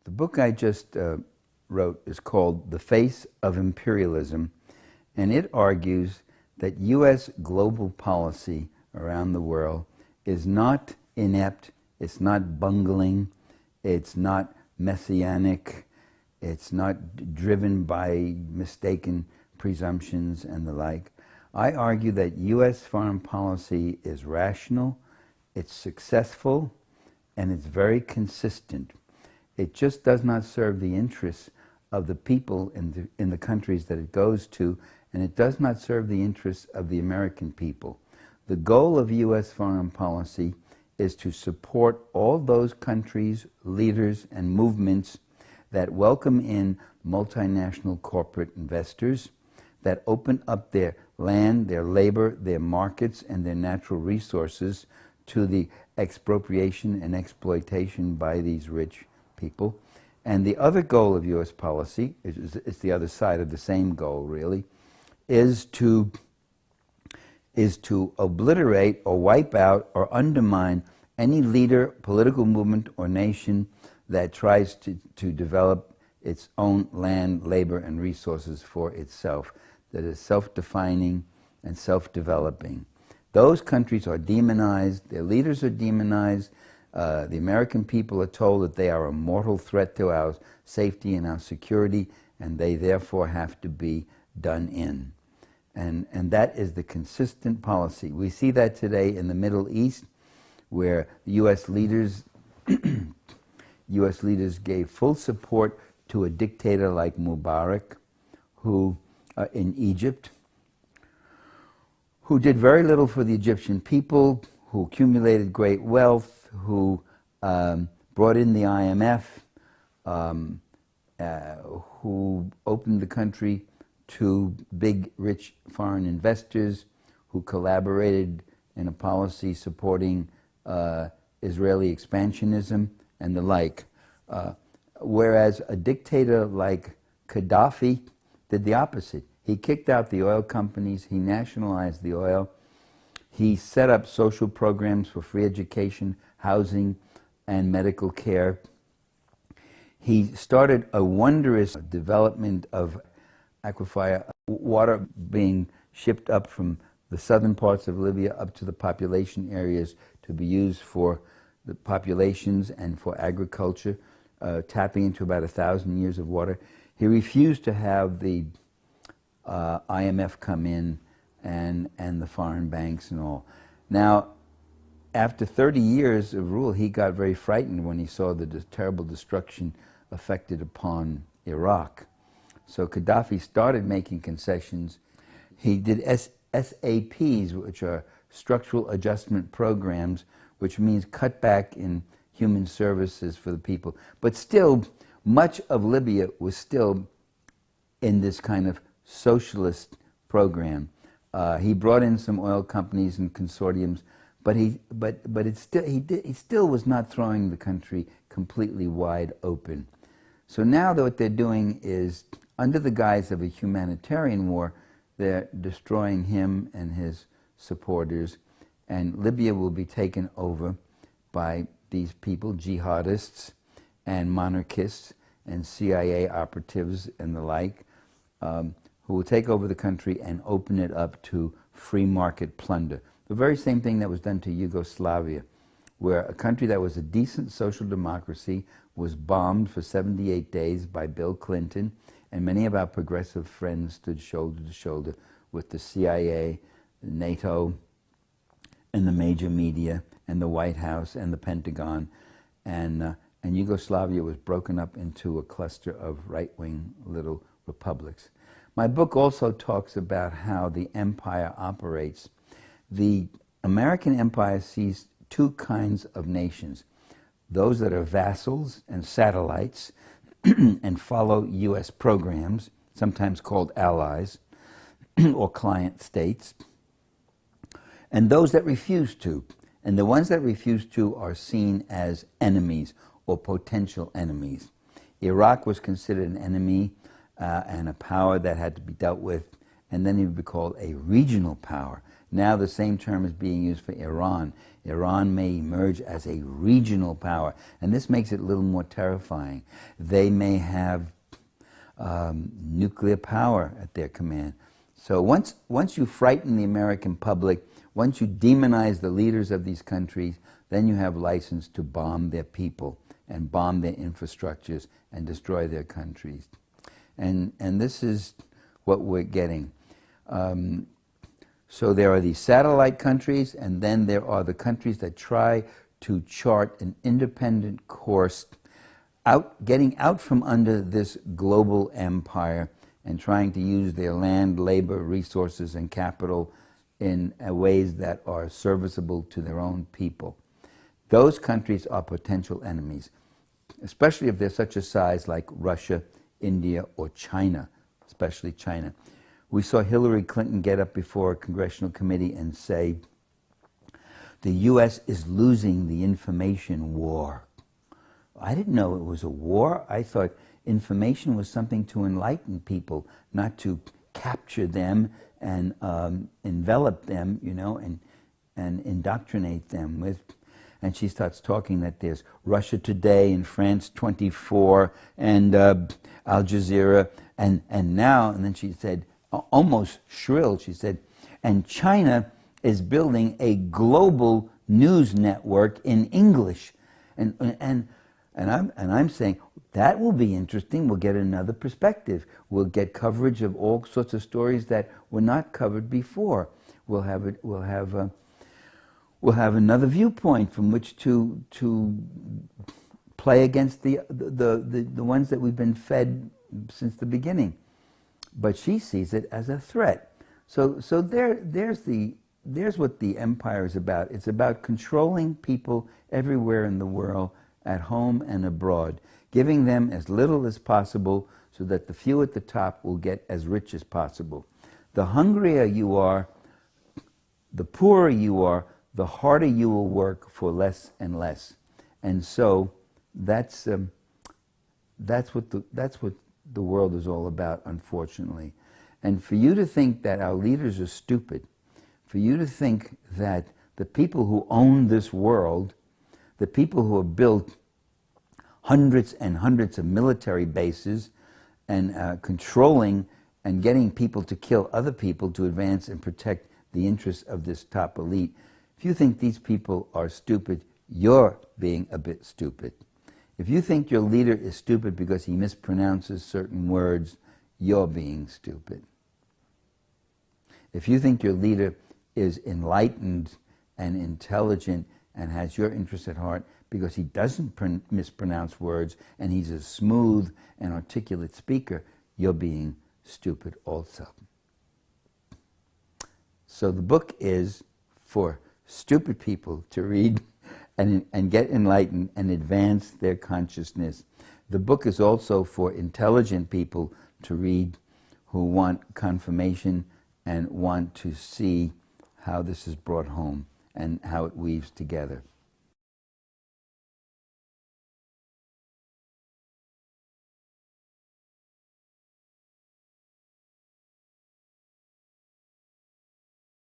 The book I just wrote is called The Face of Imperialism, and it argues that U.S. global policy around the world is not inept, it's not bungling, it's not messianic, it's not driven by mistaken presumptions and the like. I argue that U.S. foreign policy is rational, it's successful, and it's very consistent. It just does not serve the interests of the people in the countries that it goes to, and it does not serve the interests of the American people. The goal of U.S. foreign policy is to support all those countries, leaders, and movements that welcome in multinational corporate investors, that open up their land, their labor, their markets, and their natural resources to the expropriation and exploitation by these rich people. And the other goal of U.S. policy, it's the other side of the same goal really, is to obliterate or wipe out or undermine any leader, political movement, or nation that tries to develop its own land, labor, and resources for itself, that is self-defining and self-developing. Those countries are demonized, their leaders are demonized, the American people are told that they are a mortal threat to our safety and our security, and they therefore have to be done in. And that is the consistent policy. We see that today in the Middle East, where U.S. leaders gave full support to a dictator like Mubarak, who in Egypt, who did very little for the Egyptian people, who accumulated great wealth, who brought in the IMF, who opened the country to big, rich foreign investors, who collaborated in a policy supporting Israeli expansionism and the like. Whereas a dictator like Gaddafi did the opposite. He kicked out the oil companies, he nationalized the oil, he set up social programs for free education, housing, and medical care. He started a wondrous development of aquifer water being shipped up from the southern parts of Libya up to the population areas to be used for the populations and for agriculture, tapping into about 1,000 years of water. He refused to have the IMF come in and the foreign banks and all. Now, after 30 years of rule, he got very frightened when he saw the terrible destruction affected upon Iraq. So Gaddafi started making concessions. He did SAPs, which are structural adjustment programs, which means cut back in human services for the people. But still, much of Libya was still in this kind of socialist program. He brought in some oil companies and consortiums, but he still was not throwing the country completely wide open. So now what they're doing is, under the guise of a humanitarian war, they're destroying him and his supporters, and Libya will be taken over by these people, jihadists and monarchists and CIA operatives and the like, who will take over the country and open it up to free market plunder. The very same thing that was done to Yugoslavia, where a country that was a decent social democracy was bombed for 78 days by Bill Clinton, and many of our progressive friends stood shoulder to shoulder with the CIA, NATO, and the major media, and the White House, and the Pentagon, and Yugoslavia was broken up into a cluster of right-wing little republics. My book also talks about how the empire operates. The American empire sees two kinds of nations: those that are vassals and satellites and follow U.S. programs, sometimes called allies or client states, and those that refuse to. And the ones that refuse to are seen as enemies or potential enemies. Iraq was considered an enemy and a power that had to be dealt with, and then it would be called a regional power. Now the same term is being used for Iran. Iran may emerge as a regional power, and this makes it a little more terrifying. They may have nuclear power at their command. So once you frighten the American public, once you demonize the leaders of these countries, then you have license to bomb their people and bomb their infrastructures and destroy their countries. And this is what we're getting. So there are these satellite countries, and then there are the countries that try to chart an independent course, getting out from under this global empire and trying to use their land, labor, resources, and capital in ways that are serviceable to their own people. Those countries are potential enemies, especially if they're such a size like Russia, India, or China, especially China. We saw Hillary Clinton get up before a congressional committee and say, the U.S. is losing the information war. I didn't know it was a war. I thought information was something to enlighten people, not to capture them and envelop them, you know, and indoctrinate them with. And she starts talking that there's Russia Today and France 24 and Al Jazeera and now, and then she said, almost shrill, she said, and China is building a global news network in English. And I'm saying, that will be interesting. We'll get another perspective. We'll get coverage of all sorts of stories that were not covered before. We'll have another viewpoint from which to play against the ones that we've been fed since the beginning. But she sees it as a threat. So there's what the empire is about. It's about controlling people everywhere in the world, at home and abroad, giving them as little as possible so that the few at the top will get as rich as possible. The hungrier you are, the poorer you are, the harder you will work for less and less. And so that's what the world is all about, unfortunately. And for you to think that our leaders are stupid, for you to think that the people who own this world, the people who have built hundreds and hundreds of military bases and controlling and getting people to kill other people to advance and protect the interests of this top elite, if you think these people are stupid, you're being a bit stupid. If you think your leader is stupid because he mispronounces certain words, you're being stupid. If you think your leader is enlightened and intelligent and has your interests at heart because he doesn't mispronounce words and he's a smooth and articulate speaker, you're being stupid also. So the book is for stupid people to read and get enlightened and advance their consciousness. The book is also for intelligent people to read who want confirmation and want to see how this is brought home and how it weaves together.